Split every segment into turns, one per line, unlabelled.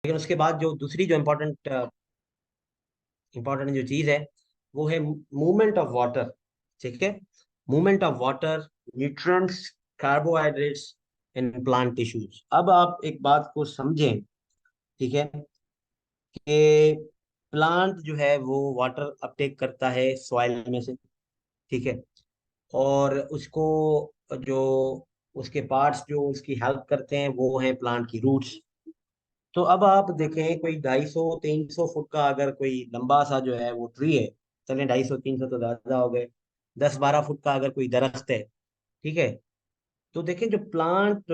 लेकिन उसके बाद जो दूसरी जो इम्पोर्टेंट जो चीज है वो है मूवमेंट ऑफ वाटर। ठीक है, movement of water, nutrients, carbohydrates in plant tissues. अब आप एक बात को समझें, ठीक है, कि प्लांट जो है वो वाटर अपटेक करता है सॉइल में से। ठीक है, और उसको जो उसके पार्ट्स जो उसकी हेल्प करते हैं वो हैं प्लांट की रूट्स। तो अब आप देखें, कोई 250-300 फुट का अगर कोई लंबा सा जो है वो ट्री है, चलें 250-300 तो ज्यादा हो गए, 10-12 फुट का अगर कोई दरख्त है, ठीक है, तो देखें जो प्लांट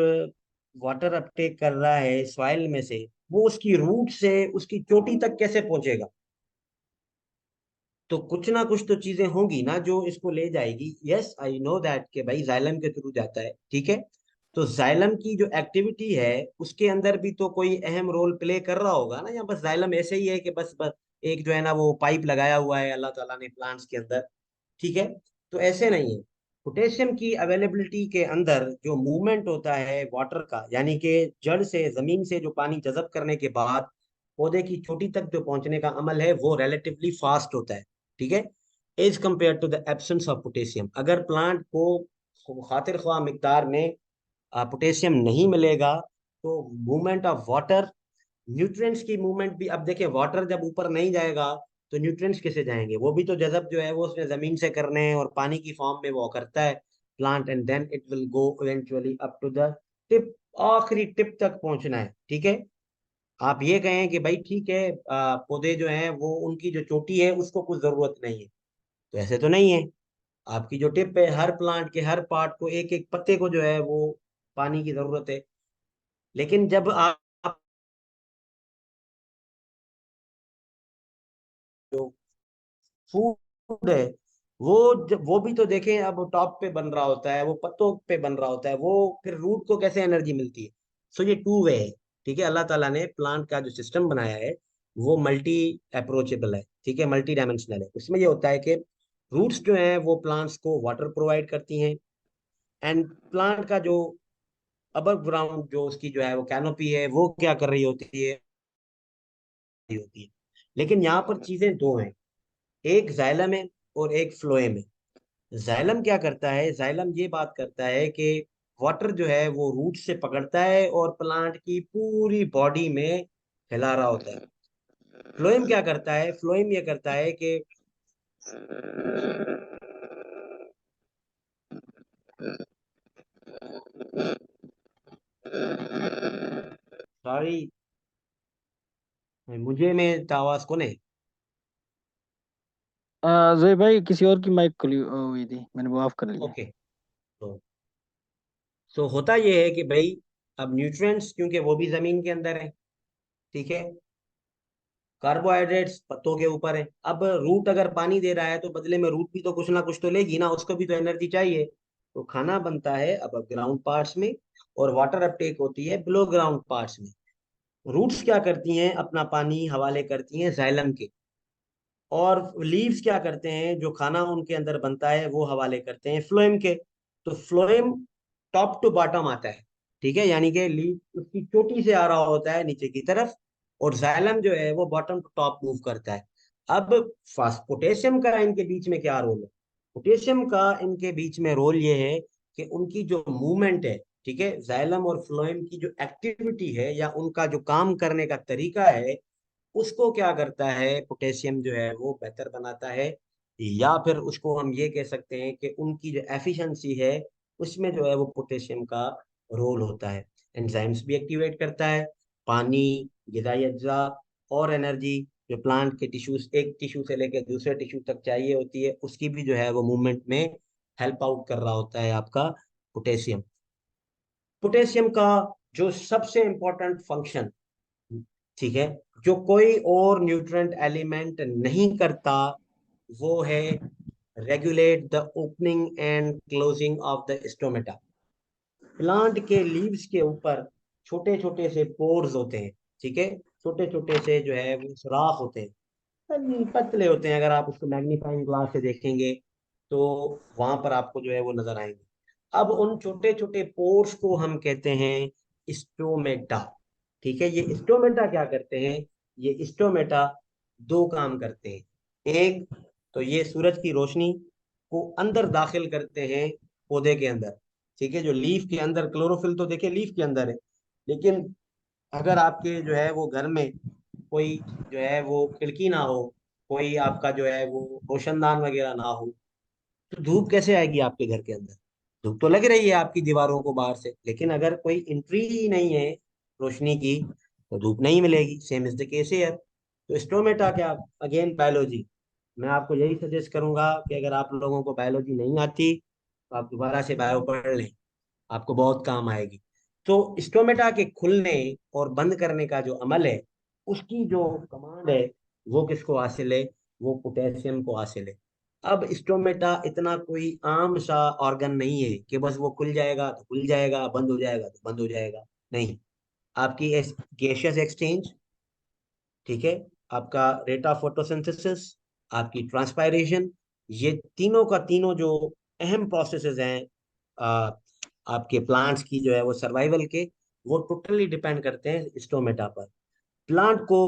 वाटर अपटेक कर रहा है सॉइल में से, वो उसकी रूट से उसकी चोटी तक कैसे पहुंचेगा? तो कुछ ना कुछ तो चीजें होंगी ना जो इसको ले जाएगी। यस आई नो दैट कि भाई जाइलम के थ्रू जाता है, ठीक है। तो जाइलम की जो एक्टिविटी है उसके अंदर भी तो कोई अहम रोल प्ले कर रहा होगा ना, या बस जाइलम ऐसे ही है कि बस एक जो है ना वो पाइप लगाया हुआ है अल्लाह ताला ने प्लांट्स के अंदर, ठीक है। तो ऐसे नहीं है। पोटेशियम की अवेलेबिलिटी के अंदर जो मूवमेंट होता है वाटर का, यानी कि जड़ से जमीन से जो पानी जज़ब करने के बाद पौधे की चोटी तक जो पहुंचने का अमल है वो रिलेटिवली फास्ट होता है, ठीक है, as compare to the absence of potassium. अगर प्लांट को खातिर ख्वाह मिकदार में पोटेशियम नहीं मिलेगा तो मूवमेंट ऑफ वाटर, न्यूट्रिएंट्स की मूवमेंट भी, अब देखिए वाटर जब ऊपर नहीं जाएगा तो न्यूट्रिएंट्स कैसे जाएंगे? वो भी तो जज़ब जो है वो उसने जमीन से करने हैं और पानी की फॉर्म में वो करता है plant, and then it will go eventually up to the tip, आखिरी टिप तक पहुंचना है, ठीक है। आप ये कहें कि भाई ठीक है, पौधे जो हैं वो उनकी जो चोटी है उसको कुछ जरूरत नहीं है, तो ऐसे तो नहीं है। आपकी जो टिप है, हर प्लांट के हर पार्ट को, एक एक पत्ते को जो है वो पानी की जरूरत है। लेकिन जब आप जो फूड है वो, जब वो भी तो देखें, अब टॉप पे बन रहा होता है, वो पत्तों पे बन रहा होता है, वो फिर रूट को कैसे एनर्जी मिलती है? सो ये टू वे है, ठीक है। अल्लाह ताला ने प्लांट का जो सिस्टम बनाया है वो मल्टी अप्रोचेबल है, ठीक है, मल्टी डायमेंशनल है। उसमें ये होता है कि रूट्स जो हैं वो प्लांट्स को वाटर प्रोवाइड करती हैं, एंड प्लांट का जो अबर ग्राउंड जो उसकी जो है वो कैनोपी है वो क्या कर रही होती है। लेकिन यहाँ पर चीजें दो हैं, एक जाइलम है और एक फ्लोएम है। जाइलम क्या करता है? जाइलम ये बात करता है कि वाटर जो है वो रूट से पकड़ता है और प्लांट की पूरी बॉडी में फैला रहा होता है। फ्लोएम क्या करता है? फ्लोएम ये करता है कि, सॉरी, मुझे में आवाज को नहीं।
जय भाई, किसी और की माइक खुली हुई थी, मैंने वो ऑफ कर लिया।
ओके, तो होता ये है कि भाई अब न्यूट्रिएंट्स क्योंकि वो भी जमीन के अंदर है, ठीक है, कार्बोहाइड्रेट्स पत्तों के ऊपर है। अब रूट अगर पानी दे रहा है तो बदले में रूट भी तो कुछ ना कुछ तो लेगी ना, उसको भी तो एनर्जी चाहिए। तो खाना बनता है अब ग्राउंड पार्ट्स में, और वाटर अपटेक होती है बिलो ग्राउंड पार्ट्स में। रूट्स क्या करती हैं? अपना पानी हवाले करती हैं जाइलम के, और लीव्स क्या करते हैं? जो खाना उनके अंदर बनता है वो हवाले करते हैं फ्लोएम के। तो फ्लोएम टॉप टू बॉटम आता है, ठीक है, यानी कि लीव उसकी चोटी से आ रहा होता है नीचे की तरफ, और जाइलम जो है वो बॉटम टू टॉप मूव करता है। अब फास्ट पोटेशियम का इनके बीच में क्या रोल है? पोटेशियम का इनके बीच में रोल ये है कि उनकी जो मूवमेंट है, ठीक है, जाइलम और फ्लोएम की जो एक्टिविटी है या उनका जो काम करने का तरीका है, उसको क्या करता है पोटेशियम जो है वो बेहतर बनाता है। या फिर उसको हम ये कह सकते हैं कि उनकी जो एफिशिएंसी है उसमें जो है वो पोटेशियम का रोल होता है। एंजाइम्स भी एक्टिवेट करता है, पानी, गिजाई अज्जा और एनर्जी जो प्लांट के टिश्यूज, एक टिश्यू से लेकर दूसरे टिश्यू तक चाहिए होती है, उसकी भी जो है वो मूवमेंट में हेल्प आउट कर रहा होता है आपका पोटेशियम। पोटेशियम का जो सबसे इंपॉर्टेंट फंक्शन, ठीक है, जो कोई और न्यूट्रिएंट एलिमेंट नहीं करता, वो है regulate the opening and closing of the stomata. Plant के लीव्स के ऊपर छोटे छोटे से पोर्स होते हैं, ठीक है, छोटे छोटे से जो है वो सुराख होते हैं, पतले होते हैं। अगर आप उसको मैग्नीफाइंग ग्लास से देखेंगे तो वहां पर आपको जो है वो नजर आएंगे। अब उन छोटे छोटे पोर्स को हम कहते हैं स्टोमेटा, ठीक है, ये स्टोमेटा क्या करते हैं, ये स्टोमेटा दो काम करते हैं। एक तो ये सूरज की रोशनी को अंदर दाखिल करते हैं पौधे के अंदर। ठीक है, जो लीफ के अंदर क्लोरोफिल तो देखिए लीफ के अंदर है, लेकिन अगर आपके जो है वो घर में कोई जो है वो खिड़की ना हो, कोई आपका जो है वो रोशनदान वगैरह ना हो, तो धूप कैसे आएगी आपके घर के अंदर? धूप तो लग रही है आपकी दीवारों को बाहर से, लेकिन अगर कोई एंट्री ही नहीं है रोशनी की, तो धूप नहीं मिलेगी। Same is the case here. तो स्टोमेटा क्या, अगेन बायोलॉजी। मैं आपको यही सजेस्ट करूंगा कि अगर आप लोगों को बायोलॉजी नहीं आती तो आप दोबारा से बायो पढ़ लें, आपको बहुत काम आएगी। तो स्टोमेटा के खुलने और बंद करने का जो अमल है, उसकी जो कमांड है, वो किसको हासिल है? वो पोटेशियम को हासिल है। अब स्टोमेटा इतना कोई आम सा ऑर्गन नहीं है कि बस वो खुल जाएगा तो खुल जाएगा, बंद हो जाएगा तो बंद हो जाएगा। नहीं, आपकी गैसियस एक्सचेंज, ठीक है, आपका रेट ऑफ फोटोसिंथेसिस, आपकी ट्रांसपायरेशन, ये तीनों का तीनों जो अहम प्रोसेसेस हैं आ, आपके प्लांट्स की जो है वो सर्वाइवल के, वो टोटली डिपेंड करते हैं स्टोमेटा पर। प्लांट को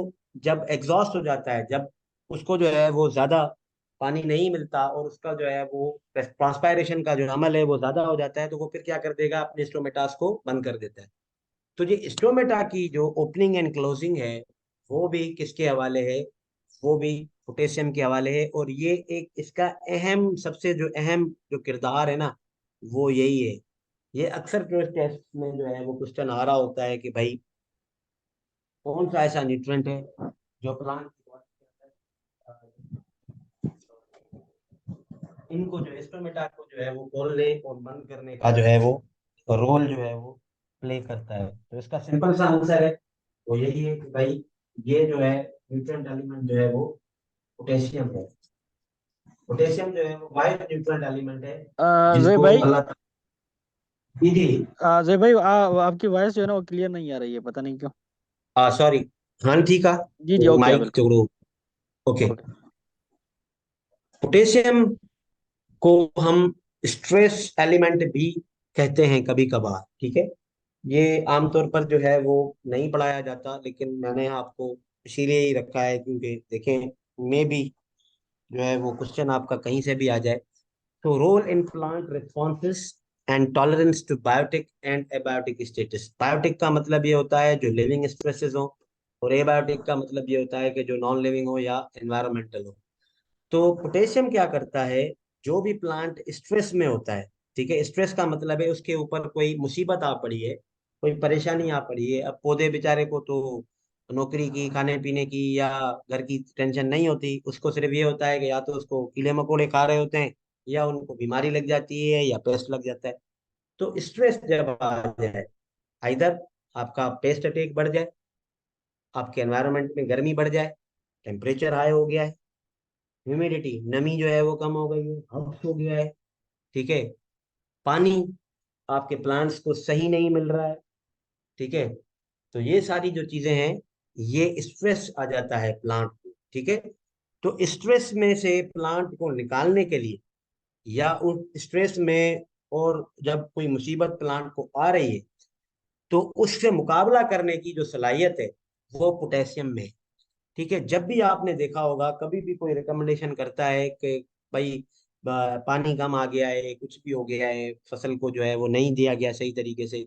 जब एग्जॉस्ट हो जाता है, जब उसको जो है वो ज्यादा पानी नहीं मिलता और उसका जो है वो ट्रांसपायरेशन का जो अमल है वो ज्यादा हो जाता है, तो वो फिर क्या कर देगा, अपने स्टोमेटास को बंद कर देता है। तो ये स्टोमेटा की जो ओपनिंग एंड क्लोजिंग है, वो भी किसके हवाले है? वो भी पोटेशियम के हवाले है। और ये एक इसका अहम, सबसे जो अहम जो किरदार है ना, वो यही है। ये अक्सर क्वेश्चन टेस्ट में जो है वो क्वेश्चन आ रहा होता है कि भाई कौन सा ऐसा न्यूट्रिएंट है जो प्लांट की बॉडी के अंदर इनको जो स्टोमेटा को जो है वो खोलने और बंद करने का जो है वो रोल जो है वो प्ले करता है। तो इसका सिंपल सा आंसर है वो यही है कि भाई ये जो है न्यूट्रिएंट एलिमेंट जो है वो पोटेशियम है। पोटेशियम जो है वो वाइट न्यूट्रिएंट एलिमेंट है,
जय
जिसको
भाई।
अल्लाह जी,
जय भाई, आपकी वॉइस जो है ना वो क्लियर नहीं आ रही है, पता नहीं क्यों।
सॉरी, हाँ ठीक है,
जी जी,
वो
ओके है
माइक
बिल्कुल।
तो ओके।
ओके।
पोटेशियम को हम स्ट्रेस एलिमेंट भी कहते हैं कभी कभार, ठीक है। ये आमतौर पर जो है वो नहीं पढ़ाया जाता, लेकिन मैंने आपको इसीलिए ही रखा है क्योंकि देखें, मे भी जो है वो क्वेश्चन आपका कहीं से भी आ जाए। तो role in plant responses and tolerance to biotic and abiotic status. Biotic का मतलब ये होता है जो लिविंग स्ट्रेसेस हो, और एबायोटिक का मतलब ये होता है कि जो नॉन लिविंग हो या एनवायरमेंटल हो। तो पोटेशियम क्या करता है, जो भी प्लांट स्ट्रेस में होता है, ठीक है, स्ट्रेस का मतलब है उसके ऊपर कोई मुसीबत आ पड़ी है, कोई परेशानी आ पड़ी है। अब पौधे बेचारे को तो नौकरी की, खाने पीने की या घर की टेंशन नहीं होती, उसको सिर्फ ये होता है कि या तो उसको कीड़े मकोड़े खा रहे होते हैं, या उनको बीमारी लग जाती है, या पेस्ट लग जाता है। तो स्ट्रेस जब आ जाए, इधर आपका पेस्ट अटैक बढ़ जाए, आपके एनवायरनमेंट में गर्मी बढ़ जाए, टेम्परेचर हाई हो गया है, ह्यूमिडिटी नमी जो है वो कम हो गई है, हब्स हो गया है, ठीक है, पानी आपके प्लांट्स को सही नहीं मिल रहा है, ठीक है। तो ये सारी जो चीजें हैं, ये स्ट्रेस आ जाता है प्लांट को, ठीक है। तो स्ट्रेस में से प्लांट को निकालने के लिए, या उस स्ट्रेस में, और जब कोई मुसीबत प्लांट को आ रही है, तो उससे मुकाबला करने की जो सलाहियत है, वो पोटेशियम में है। ठीक है, जब भी आपने देखा होगा, कभी भी कोई रिकमेंडेशन करता है कि भाई पानी कम आ गया है, कुछ भी हो गया है, फसल को जो है वो नहीं दिया गया सही तरीके से,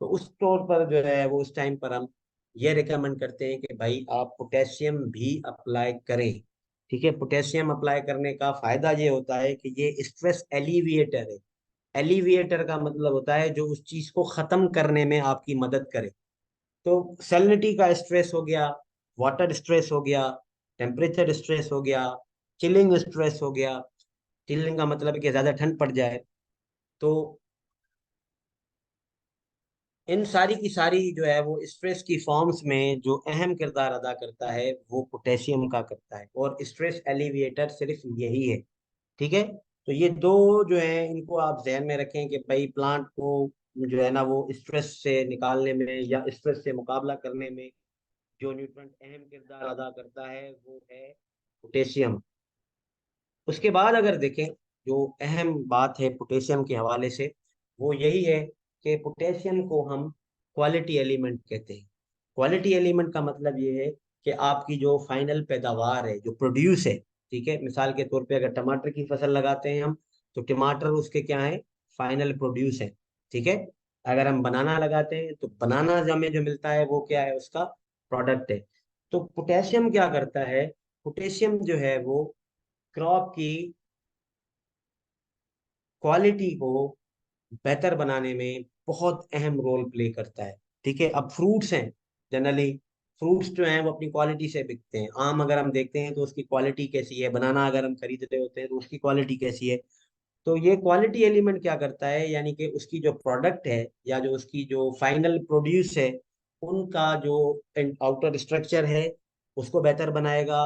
तो उस तौर पर जो है वो उस टाइम पर हम ये रिकमेंड करते हैं कि भाई आप पोटेशियम भी अप्लाई करें। ठीक है, पोटेशियम अप्लाई करने का फायदा ये होता है कि ये स्ट्रेस एलिविएटर है। एलिविएटर का मतलब होता है जो उस चीज को खत्म करने में आपकी मदद करे। तो सैलिनिटी का स्ट्रेस हो गया, वाटर स्ट्रेस हो गया, टेम्परेचर स्ट्रेस हो गया, चिलिंग स्ट्रेस हो गया। चिलिंग का मतलब है कि ज्यादा ठंड पड़ जाए। तो इन सारी की सारी जो है वो स्ट्रेस की फॉर्म्स में जो अहम किरदार अदा करता है, वो पोटेशियम का करता है, और स्ट्रेस एलिविएटर सिर्फ यही है। ठीक है, तो ये दो जो है इनको आप ध्यान में रखें कि भाई प्लांट को जो है ना वो स्ट्रेस से निकालने में या स्ट्रेस से मुकाबला करने में जो न्यूट्रंट अहम किरदार अदा करता है, वो है पोटेशियम। उसके बाद अगर देखें, जो अहम बात है पोटेशियम के हवाले से, वो यही है कि पोटेशियम को हम क्वालिटी एलिमेंट कहते हैं। क्वालिटी एलिमेंट का मतलब ये है कि आपकी जो फाइनल पैदावार है, जो प्रोड्यूस है, ठीक है, मिसाल के तौर पे अगर टमाटर की फसल लगाते हैं हम, तो टमाटर उसके क्या है, फाइनल प्रोड्यूस है, ठीक है। अगर हम बनाना लगाते हैं तो बनाना हमें जो मिलता है वो क्या है, उसका प्रोडक्ट है। तो पोटेशियम क्या करता है, पोटेशियम जो है वो क्रॉप की क्वालिटी को बेहतर बनाने में बहुत अहम रोल प्ले करता है, ठीक है। अब फ्रूट्स हैं, जनरली फ्रूट्स जो हैं वो अपनी क्वालिटी से बिकते हैं। आम अगर हम देखते हैं तो उसकी क्वालिटी कैसी है, बनाना अगर हम खरीद रहे होते हैं तो उसकी क्वालिटी कैसी है। तो ये क्वालिटी एलिमेंट क्या करता है, यानी कि उसकी जो प्रोडक्ट है या जो उसकी जो फाइनल प्रोड्यूस है, उनका जो आउटर स्ट्रक्चर है उसको बेहतर बनाएगा,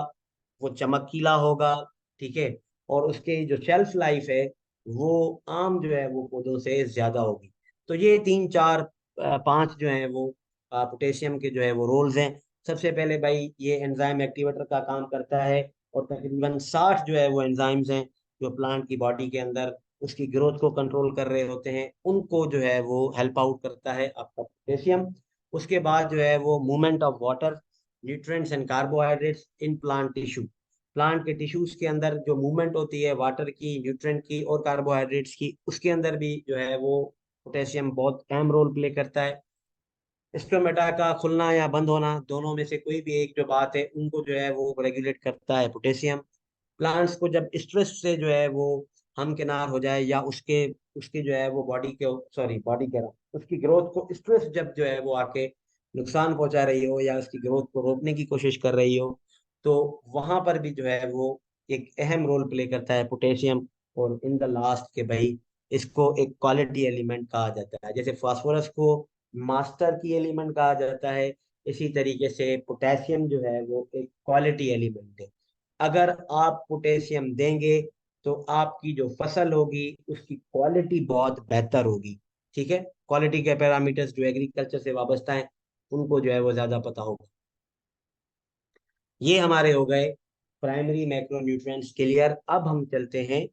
वो चमकीला होगा, ठीक है। और उसके जो शेल्फ लाइफ है वो आम जो है वो पौधों से ज्यादा होगी। तो ये तीन चार पांच जो है वो पोटेशियम के जो है वो रोल्स हैं। सबसे पहले भाई ये एंजाइम एक्टिवेटर का काम करता है, और तकरीबन 60 जो है वो एंजाइम्स हैं जो प्लांट की बॉडी के अंदर उसकी ग्रोथ को कंट्रोल कर रहे होते हैं, उनको जो है वो हेल्प आउट करता है आपका पोटेशियम। उसके बाद जो है वो movement of water, nutrients and carbohydrates in plant tissue. Plant के टिश्यूज के अंदर जो मूवमेंट होती है वाटर की, न्यूट्रिएंट की और कार्बोहाइड्रेट्स की, उसके अंदर भी जो है वो पोटेशियम बहुत अहम रोल प्ले करता है। स्टोमेटा का खुलना या बंद होना, दोनों में से कोई भी एक जो बात है उनको जो है वो रेगुलेट करता है पोटेशियम। प्लांट्स को जब स्ट्रेस से जो है वो हमकिनार हो जाए, या उसके उसके जो है वो बॉडी के, सॉरी बॉडी कह रहा हूँ, उसकी ग्रोथ को स्ट्रेस जब जो है वो आके नुकसान पहुंचा रही हो या उसकी ग्रोथ को रोकने की कोशिश कर रही हो, तो वहां पर भी जो है वो एक अहम रोल प्ले करता है पोटेशियम। और इन द लास्ट के भाई, इसको एक क्वालिटी एलिमेंट कहा जाता है। जैसे फास्फोरस को मास्टर की एलिमेंट कहा जाता है, इसी तरीके से पोटेशियम जो है वो एक क्वालिटी एलिमेंट है। अगर आप पोटेशियम देंगे तो आपकी जो फसल होगी उसकी क्वालिटी बहुत बेहतर होगी, ठीक है। क्वालिटी के पैरामीटर्स जो एग्रीकल्चर से वाबस्ता है उनको जो है वो ज्यादा पता होगा। ये हमारे हो गए प्राइमरी मैक्रोन्यूट्रिएंट्स क्लियर। अब हम चलते हैं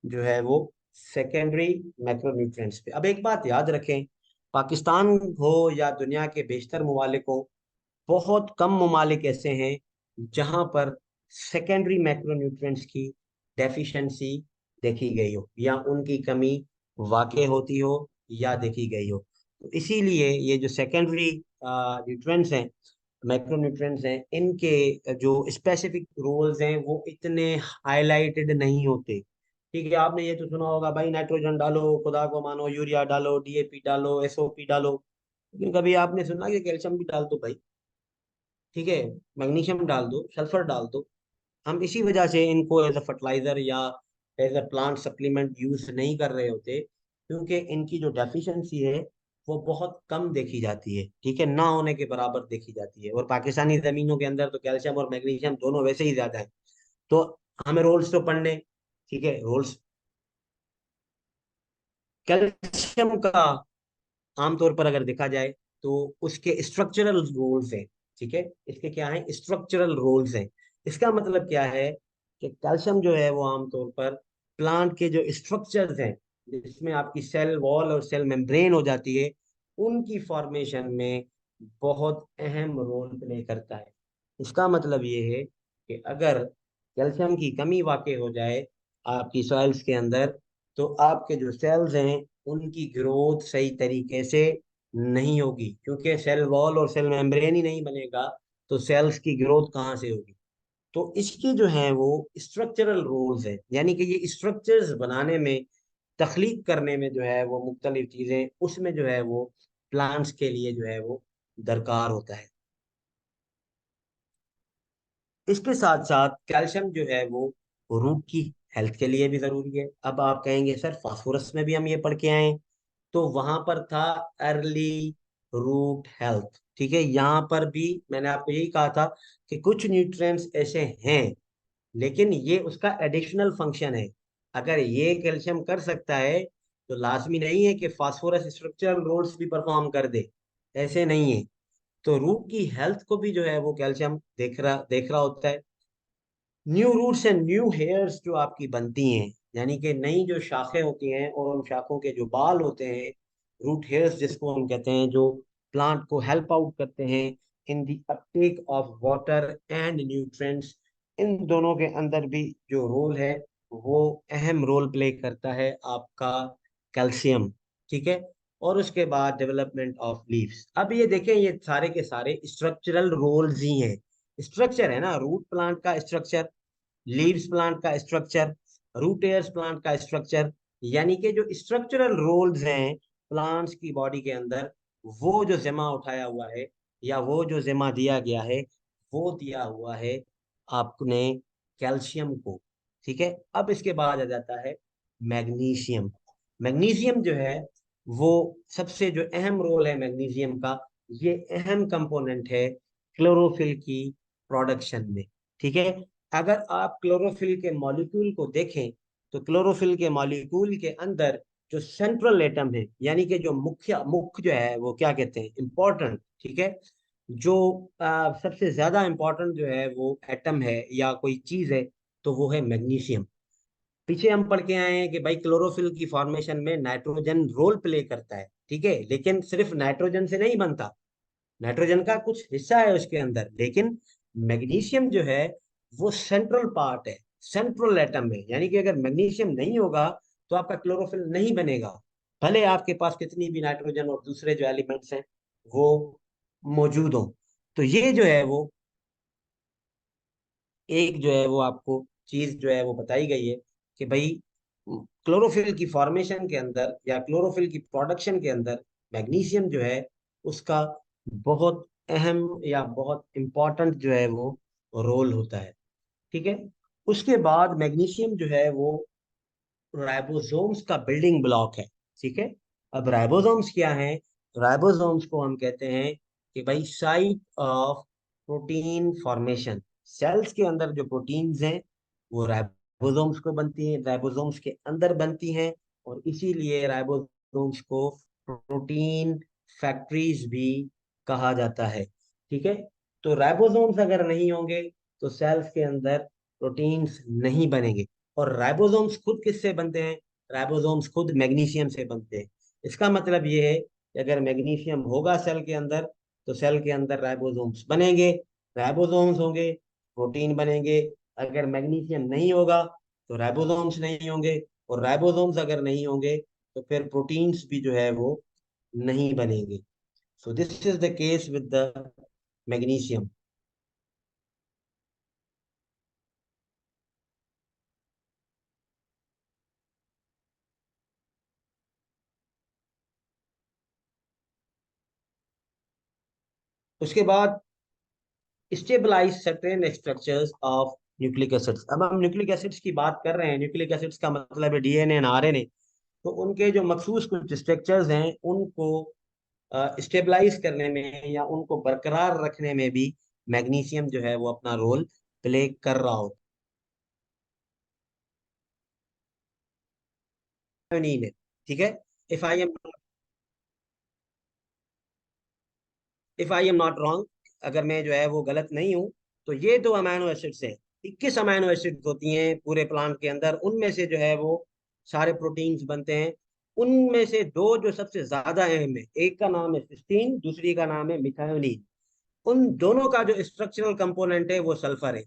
जो है वो सेकेंडरी मैक्रोन्यूट्रिएंट्स पे। अब एक बात याद रखें, पाकिस्तान हो या दुनिया के बेशतर ममालिक हो, बहुत कम ममालिक ऐसे हैं जहां पर सेकेंडरी मैक्रोन्यूट्रिएंट्स की डेफिशिएंसी देखी गई हो या उनकी कमी वाकई होती हो या देखी गई हो। तो इसीलिए ये जो सेकेंडरी न्यूट्रिएंट्स हैं, मैक्रोन्यूट्रिएंट्स हैं, इनके जो स्पेसिफिक रोल्स हैं वो इतने हाईलाइटेड नहीं होते। ठीक है, आपने ये तो सुना होगा भाई, नाइट्रोजन डालो, खुदा को मानो, यूरिया डालो, डीएपी डालो, एसओपी डालो, लेकिन कभी आपने सुना कि कैल्शियम भी डाल दो भाई, ठीक है, मैग्नीशियम डाल दो, सल्फर डाल दो। हम इसी वजह से इनको एज अ फर्टिलाइजर या as a plant supplement use नहीं कर रहे होते, क्योंकि इनकी जो डेफिशिएंसी है वो बहुत कम देखी जाती है, ठीक है, ना होने के बराबर देखी जाती है। और पाकिस्तानी जमीनों के अंदर तो कैल्शियम और मैग्नीशियम दोनों वैसे ही ज्यादा है। तो हमें रोल्स तो पढ़ने, ठीक है, रोल्स कैल्शियम का आमतौर पर अगर देखा जाए तो उसके स्ट्रक्चरल रोल्स हैं, ठीक है। इसके क्या है, स्ट्रक्चरल रोल्स हैं। इसका मतलब क्या है कि कैल्शियम जो है वो आमतौर पर प्लांट के जो स्ट्रक्चर्स हैं, जिसमें आपकी सेल वॉल और सेल मेम्ब्रेन हो जाती है, उनकी फॉर्मेशन में बहुत अहम रोल प्ले करता है। इसका मतलब ये है कि अगर कैल्शियम की कमी वाकई हो जाए आपकी सॉइल्स के अंदर, तो आपके जो सेल्स हैं उनकी ग्रोथ सही तरीके से नहीं होगी, क्योंकि सेल वॉल और सेल मेम्ब्रेन ही नहीं बनेगा तो सेल्स की ग्रोथ कहाँ से होगी। तो इसके जो है वो स्ट्रक्चरल रोल्स हैं, यानी कि ये स्ट्रक्चर्स बनाने में, तख्लीक करने में जो है वो मुख्तलिफ चीजें उसमें जो है वो प्लांट्स के लिए जो है वो दरकार होता है। इसके साथ साथ कैल्शियम जो है वो रूट की हेल्थ के लिए भी जरूरी है। अब आप कहेंगे सर फास्फोरस में भी हम ये पढ़ के आए हैं, तो वहां पर था अर्ली रूट हेल्थ, ठीक है। यहाँ पर भी मैंने आपको यही कहा था कि कुछ न्यूट्रिएंट्स ऐसे हैं, लेकिन ये उसका एडिशनल फंक्शन है। अगर ये कैल्शियम कर सकता है तो लाजमी नहीं है कि फास्फोरस स्ट्रक्चरल रोल्स भी परफॉर्म कर दे, ऐसे नहीं है। तो रूट की हेल्थ को भी जो है वो कैल्शियम देख रहा होता है। New roots and new hairs जो आपकी बनती हैं, यानी कि नई जो शाखें होती हैं और उन शाखों के जो बाल होते हैं, रूट हेयर्स जिसको हम कहते हैं, जो प्लांट को हेल्प आउट करते हैं in the uptake of water and nutrients. इन दोनों के अंदर भी जो रोल है वो अहम रोल प्ले करता है आपका कैल्शियम। ठीक है। और उसके बाद डेवलपमेंट ऑफ लीव्स। अब ये देखें, ये सारे के सारे स्ट्रक्चरल रोल्स ही हैं। स्ट्रक्चर है ना, रूट प्लांट का स्ट्रक्चर, लीव्स प्लांट का स्ट्रक्चर, रूट एयर्स प्लांट का स्ट्रक्चर। यानी कि जो स्ट्रक्चरल रोल्स हैं प्लांट्स की बॉडी के अंदर, वो जो जिम्मा उठाया हुआ है या वो जो जिम्मा दिया गया है, वो दिया हुआ है आपने कैल्शियम को। ठीक है। अब इसके बाद आ जाता है मैग्नीशियम। मैग्नीशियम जो है वो सबसे जो अहम रोल है मैग्नीशियम का, ये अहम कंपोनेंट है क्लोरोफिल की प्रोडक्शन में। ठीक है। अगर आप क्लोरोफिल के मॉलिक्यूल को देखें तो क्लोरोफिल के मॉलिक्यूल के अंदर जो सेंट्रल एटम है, यानी कि जो मुख्य जो है वो क्या कहते हैं, इंपॉर्टेंट। ठीक है। जो सबसे ज्यादा इंपॉर्टेंट जो है वो एटम है या कोई चीज है, तो वो है मैग्नीशियम। पीछे हम पढ़ के आए हैं कि भाई क्लोरोफिल की फॉर्मेशन में नाइट्रोजन रोल प्ले करता है। ठीक है। लेकिन सिर्फ नाइट्रोजन से नहीं बनता, नाइट्रोजन का कुछ हिस्सा है उसके अंदर, लेकिन मैग्नीशियम जो है वो सेंट्रल पार्ट है, सेंट्रल एटम है। यानी कि अगर मैग्नीशियम नहीं होगा तो आपका क्लोरोफिल नहीं बनेगा, भले आपके पास कितनी भी नाइट्रोजन और दूसरे जो एलिमेंट्स हैं वो मौजूद हो। तो ये जो है वो एक जो है वो आपको चीज जो है वो बताई गई है कि भाई क्लोरोफिल की फॉर्मेशन के अंदर या क्लोरोफिल की प्रोडक्शन के अंदर मैग्नीशियम जो है उसका बहुत अहम या बहुत इम्पोर्टेंट जो है वो रोल होता है। ठीक है। उसके बाद मैग्नीशियम जो है वो राइबोसोम्स का बिल्डिंग ब्लॉक है। ठीक है। अब राइबोसोम्स क्या है? राइबोसोम्स को हम कहते हैं कि भाई site of protein formation. Cells के अंदर जो प्रोटीन्स हैं वो राइबोसोम्स को बनती हैं, राइबोसोम्स के अंदर बनती हैं। और इसीलिए राइबोसोम्स को प्रोटीन फैक्ट्रीज भी कहा जाता है। ठीक है। तो राइबोसोम्स अगर नहीं होंगे तो सेल्स के अंदर प्रोटीन्स नहीं बनेंगे। और राइबोसोम्स खुद किससे बनते हैं? राइबोसोम्स खुद मैग्नीशियम से बनते हैं। इसका मतलब ये है कि अगर मैग्नीशियम होगा सेल के अंदर तो सेल के अंदर राइबोसोम्स बनेंगे, राइबोसोम्स होंगे, प्रोटीन बनेंगे। अगर मैग्नीशियम नहीं होगा तो राइबोसोम्स नहीं होंगे, और राइबोसोम्स अगर नहीं होंगे तो फिर प्रोटीन्स भी जो है वो नहीं बनेंगे। So this is the case with the magnesium. उसके बाद stabilize certain structures of nucleic acids. अब हम न्यूक्लिक एसिड्स की बात कर रहे हैं, न्यूक्लिक एसिड्स का मतलब है डीएनए एंड आरएनए। तो उनके जो मखसूस कुछ स्ट्रक्चर्स हैं उनको स्टेबलाइज करने में या उनको बरकरार रखने में भी मैग्नीशियम जो है वो अपना रोल प्ले कर रहा होता है। नहीं है। ठीक है। If I am if I am not wrong, अगर मैं जो है वो गलत नहीं हूं, तो ये दो अमाइनो एसिड्स हैं। 21 अमाइनो एसिड्स होती हैं पूरे प्लांट के अंदर, उनमें से जो है वो सारे प्रोटीन्स बनते हैं। उनमें से दो जो सबसे ज्यादा अहम है, एक का नाम है सिस्टीन, दूसरी का नाम है मिथायोनीन। उन दोनों का जो स्ट्रक्चरल कंपोनेंट है वो सल्फर है।